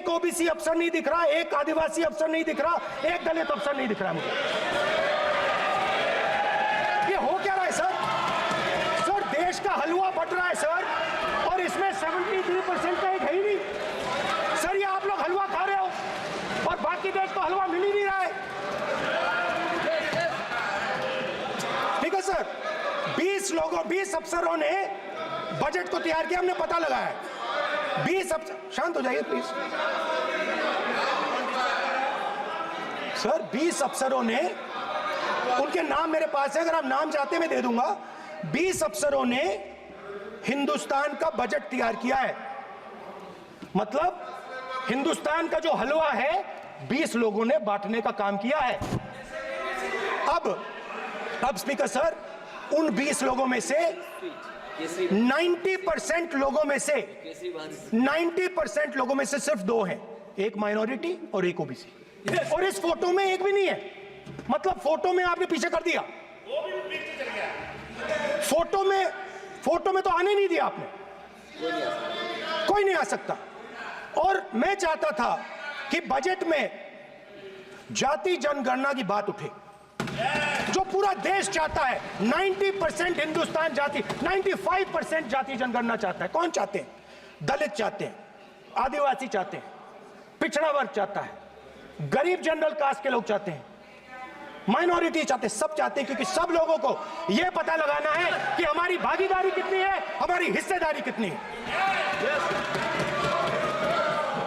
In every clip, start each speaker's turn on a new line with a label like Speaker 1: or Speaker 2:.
Speaker 1: एक ओबीसी अफसर नहीं दिख रहा, एक आदिवासी अफसर नहीं दिख रहा, एक दलित अफसर नहीं दिख रहा मुझे। ये हो क्या रहा है सर? सर देश का हलवा बट रहा है सर, और इसमें 73% का एक है ही नहीं सर। ये आप लोग हलवा खा रहे हो और बाकी देश को हलवा मिल ही नहीं रहा है। ठीक है सर, 20 अफसरों ने बजट को तैयार किया, हमने पता लगाया है। 20 अफसर, शांत हो जाइए प्लीज सर। 20 अफसरों ने, उनके नाम मेरे पास है, अगर आप नाम चाहते मैं दे दूंगा। 20 अफसरों ने हिंदुस्तान का बजट तैयार किया है। मतलब हिंदुस्तान का जो हलवा है 20 लोगों ने बांटने का काम किया है। अब स्पीकर सर, उन 20 लोगों में से 90% लोगों में से 90% लोगों में से सिर्फ 2 हैं, एक माइनॉरिटी और एक ओबीसी। और इस फोटो में एक भी नहीं है। मतलब फोटो में आपने पीछे कर दिया, फोटो में तो आने नहीं दिया आपने, कोई नहीं आ सकता। और मैं चाहता था कि बजट में जाति जनगणना की बात उठे, जो पूरा देश चाहता है। 90% हिंदुस्तान जाति, 95% जाति जनगणना चाहता है। कौन चाहते हैं? दलित चाहते हैं, आदिवासी चाहते हैं, पिछड़ा वर्ग चाहता है, गरीब जनरल कास्ट के लोग चाहते हैं, माइनॉरिटी चाहते हैं, सब चाहते हैं, क्योंकि सब लोगों को यह पता लगाना है कि हमारी भागीदारी कितनी है, हमारी हिस्सेदारी कितनी है।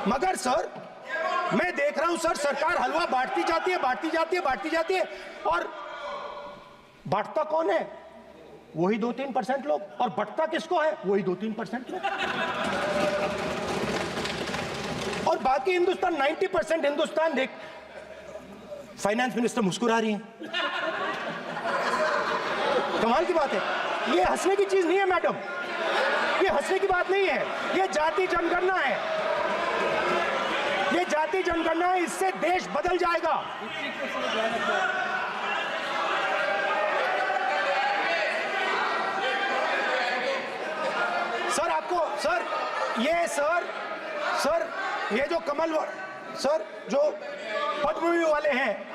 Speaker 1: मगर सर मैं देख रहा हूं सर, सरकार हलवा बांटती जाती है, और बांटता कौन है? वही 2-3% लोग, और बंटता किसको है? वही 2-3% लोग। और बाकी हिंदुस्तान, 90% हिंदुस्तान देख। फाइनेंस मिनिस्टर मुस्कुरा रही हैं, कमाल की बात है। ये हंसने की चीज नहीं है मैडम, ये हंसने की बात नहीं है, ये जाति जनगणना है, ये जाति जनगणना है। इससे देश बदल जाएगा। सर आपको सर ये जो कमल सर, जो पद्मव्यूह वाले हैं,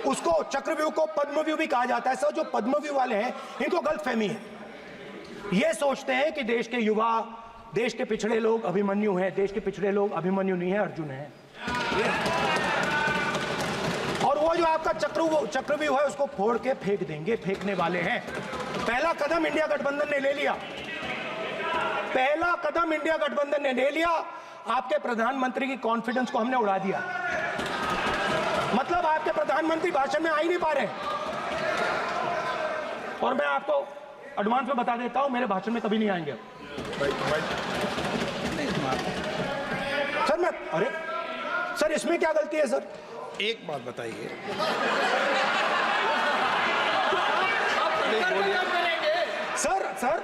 Speaker 1: उसको चक्रव्यूह को पद्मव्यूह भी कहा जाता है सर। जो पद्मव्यूह वाले हैं इनको गलतफहमी है, ये सोचते हैं कि देश के युवा, देश के पिछड़े लोग अभिमन्यु हैं। देश के पिछड़े लोग अभिमन्यु नहीं है, अर्जुन है। और वो जो आपका चक्रव्यूह है उसको फोड़ के फेंक देंगे, फेंकने वाले हैं। पहला कदम इंडिया गठबंधन ने ले लिया, पहला कदम इंडिया गठबंधन ने ले लिया। आपके प्रधानमंत्री की कॉन्फिडेंस को हमने उड़ा दिया। मतलब आपके प्रधानमंत्री भाषण में आ ही नहीं पा रहे। और मैं आपको एडवांस में बता देता हूं, मेरे भाषण में कभी नहीं आएंगे सर। अरे सर, इसमें क्या गलती है सर?
Speaker 2: एक बात बताइए,
Speaker 1: सर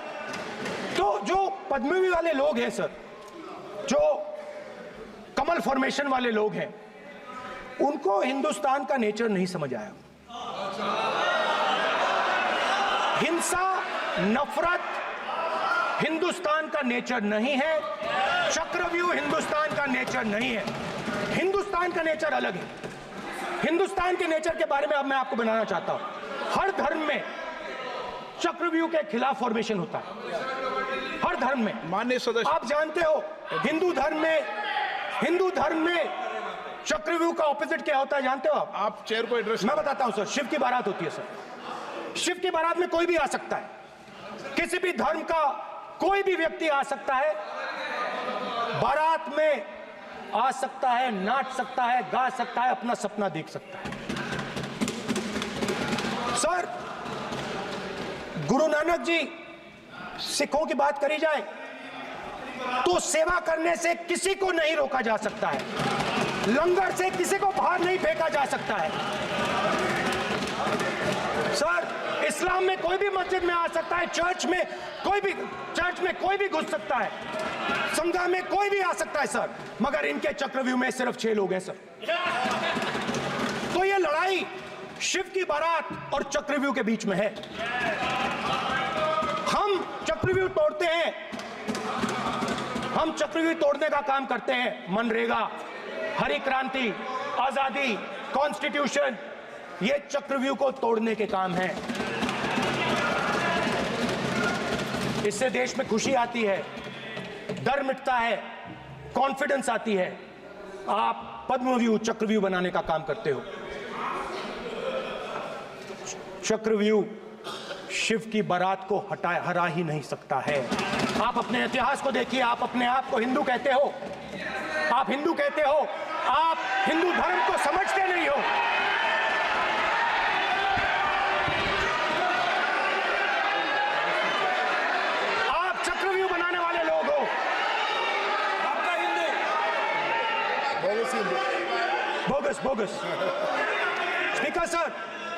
Speaker 1: तो जो पद्मव्यूह वाले लोग हैं सर, जो कमल फॉर्मेशन वाले लोग हैं, उनको हिंदुस्तान का नेचर नहीं समझ आया। हिंसा, नफरत हिंदुस्तान का नेचर नहीं है, चक्रव्यूह हिंदुस्तान का नेचर नहीं है। हिंदुस्तान का नेचर अलग है। हिंदुस्तान के नेचर के बारे में अब मैं आपको बनाना चाहता हूं। हर धर्म में चक्रव्यूह के खिलाफ फॉर्मेशन होता है, हर धर्म में।
Speaker 2: माननीय सदस्य,
Speaker 1: आप जानते हो हिंदू धर्म में चक्रव्यूह का ऑपोजिट क्या होता है, जानते हो
Speaker 2: आप चेयर को एड्रेस।
Speaker 1: मैं बताता हूं सर। शिव की बारात होती है सर, शिव की बारात में कोई भी आ सकता है, किसी भी धर्म का कोई भी व्यक्ति आ सकता है, बारात में आ सकता है, नाच सकता है, गा सकता है, अपना सपना देख सकता है। सर गुरु नानक जी, सिखों की बात करी जाए तो सेवा करने से किसी को नहीं रोका जा सकता है, लंगर से किसी को बाहर नहीं फेंका जा सकता है। सर इस्लाम में कोई भी मस्जिद में आ सकता है, चर्च में कोई भी घुस सकता है, संघा में कोई भी आ सकता है सर, मगर इनके चक्रव्यूह में सिर्फ 6 लोग हैं सर। तो ये लड़ाई शिव की बारात और चक्रव्यूह के बीच में है। हम चक्रव्यूह तोड़ते हैं हम चक्रव्यूह तोड़ने का काम करते हैं। मनरेगा, हरी क्रांति, आजादी, कॉन्स्टिट्यूशन, ये चक्रव्यूह को तोड़ने के काम हैं। इससे देश में खुशी आती है, डर मिटता है, कॉन्फिडेंस आती है। आप पद्मव्यूह चक्रव्यूह बनाने का काम करते हो। चक्रव्यूह शिव की बारात को हरा ही नहीं सकता है। आप अपने इतिहास को देखिए, आप अपने आप को हिंदू कहते हो, आप हिंदू कहते हो, आप हिंदू धर्म को समझते नहीं हो। आप चक्रव्यूह बनाने वाले लोग हो। आपका Hindu bogus bogus. Speaker sir,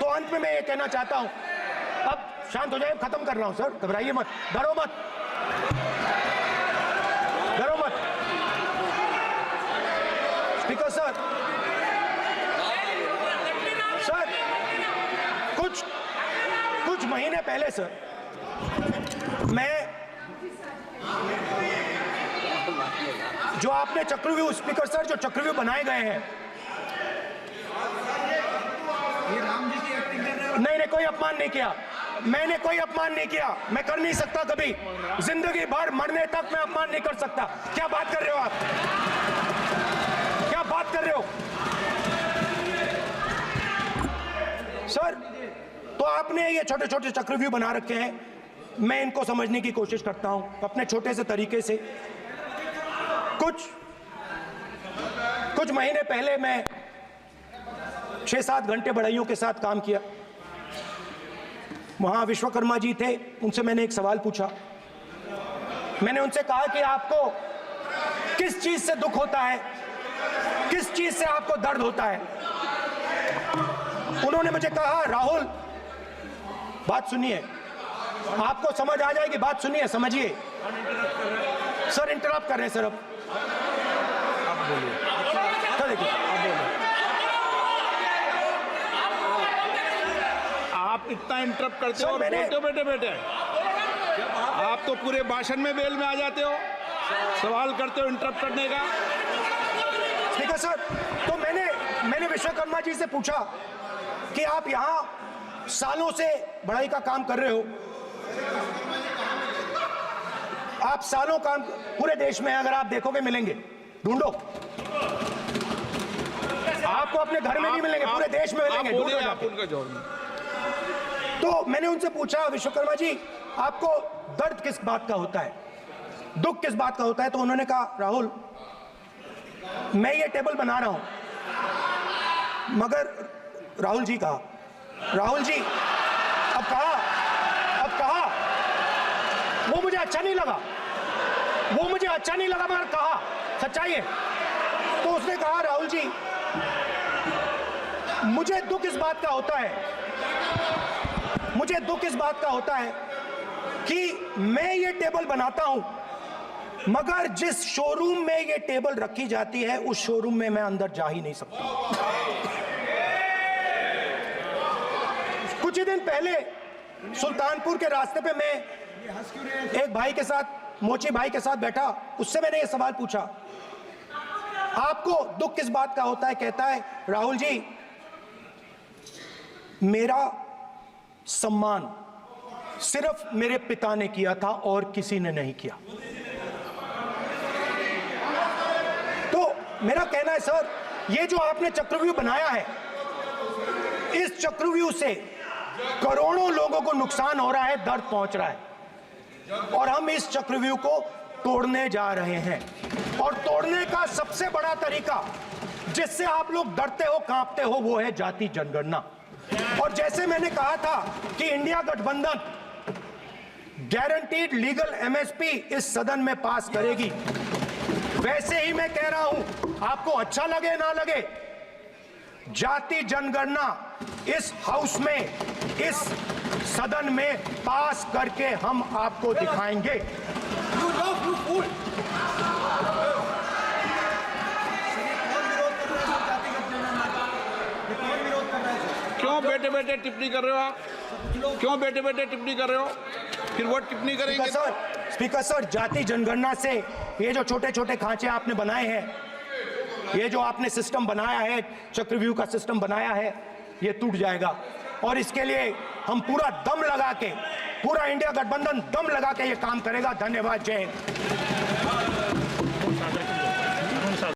Speaker 1: तो अंत में मैं ये कहना चाहता हूं, अब शांत हो जाए, खत्म कर रहा हूं सर, घबराइए मत, डरो मत, डरो मत। स्पीकर सर, सर कुछ महीने पहले सर, मैं जो आपने चक्रव्यूह, स्पीकर सर, जो चक्रव्यूह बनाए गए हैं, नहीं, कोई अपमान नहीं किया, मैंने कोई अपमान नहीं किया, मैं कर नहीं सकता कभी, जिंदगी भर मरने तक मैं अपमान नहीं कर सकता। क्या बात कर रहे हो आप, क्या बात कर रहे हो सर? तो आपने ये छोटे छोटे चक्रव्यूह बना रखे हैं, मैं इनको समझने की कोशिश करता हूं अपने छोटे से तरीके से। कुछ महीने पहले मैं 6-7 घंटे बढ़इयों के साथ काम किया। वहां विश्वकर्मा जी थे, उनसे मैंने एक सवाल पूछा। मैंने उनसे कहा कि आपको किस चीज से दुख होता है, किस चीज से आपको दर्द होता है? उन्होंने मुझे कहा, राहुल बात सुनिए, आपको समझ आ जाएगी, बात सुनिए, समझिए। सर इंटरप्ट कर रहे हैं सर, अब बोलिए, देखिए
Speaker 2: आप इतना इंटरप्ट करते हो और
Speaker 1: मैंने
Speaker 2: बोलते हो बैठे बैठे। आप तो पूरे भाषण में बेल में आ जाते हो, सवाल करते हो इंटरप्ट करने का।
Speaker 1: स्पीकर सर, तो मैंने विश्वकर्मा जी से पूछा कि आप यहां सालों से बढ़ाई का काम कर रहे हो, आप सालों काम पूरे देश में, अगर आप देखोगे मिलेंगे, ढूंढो, आपको अपने घर में नहीं मिलेंगे, पूरे देश में मिलेंगे, ढूंढो
Speaker 2: आप उनका जवाब।
Speaker 1: तो मैंने उनसे पूछा, विश्वकर्मा जी आपको दर्द किस बात का होता है, दुख किस बात का होता है? तो उन्होंने कहा, राहुल मैं ये टेबल बना रहा हूं, मगर राहुल जी कहा, राहुल जी अब कहा वो मुझे अच्छा नहीं लगा, मगर कहा सच्चाई है। तो उसने कहा, राहुल जी मुझे दुख इस बात का होता है कि मैं ये टेबल बनाता हूं, मगर जिस शोरूम में ये टेबल रखी जाती है उस शोरूम में मैं अंदर जा ही नहीं सकता। कुछ ही दिन पहले सुल्तानपुर के रास्ते पे मैं एक भाई के साथ, मोची भाई के साथ बैठा, उससे मैंने ये सवाल पूछा, आपको दुख किस बात का होता है? कहता है, राहुल जी मेरा सम्मान सिर्फ मेरे पिता ने किया था और किसी ने नहीं किया। तो मेरा कहना है सर, ये जो आपने चक्रव्यूह बनाया है, इस चक्रव्यूह से करोड़ों लोगों को नुकसान हो रहा है, दर्द पहुंच रहा है, और हम इस चक्रव्यूह को तोड़ने जा रहे हैं। और तोड़ने का सबसे बड़ा तरीका जिससे आप लोग डरते हो, कांपते हो, वो है जाति जनगणना। और जैसे मैंने कहा था कि इंडिया गठबंधन गारंटीड लीगल एमएसपी इस सदन में पास करेगी, वैसे ही मैं कह रहा हूं, आपको अच्छा लगे ना लगे, जाति जनगणना इस हाउस में, इस सदन में पास करके हम आपको दिखाएंगे।
Speaker 2: क्यों बैठे बैठे टिप्पणी कर रहे हो आप? क्यों बैठे बैठे टिप्पणी कर रहे हो? फिर वो टिप्पणी करेंगे।
Speaker 1: स्पीकर सर, जाति जनगणना से ये जो छोटे छोटे खांचे आपने बनाए हैं, ये जो आपने सिस्टम बनाया है, चक्रव्यूह का सिस्टम बनाया है, ये टूट जाएगा। और इसके लिए हम पूरा दम लगा के, पूरा इंडिया गठबंधन दम लगा के ये काम करेगा। धन्यवाद। जय हिंद।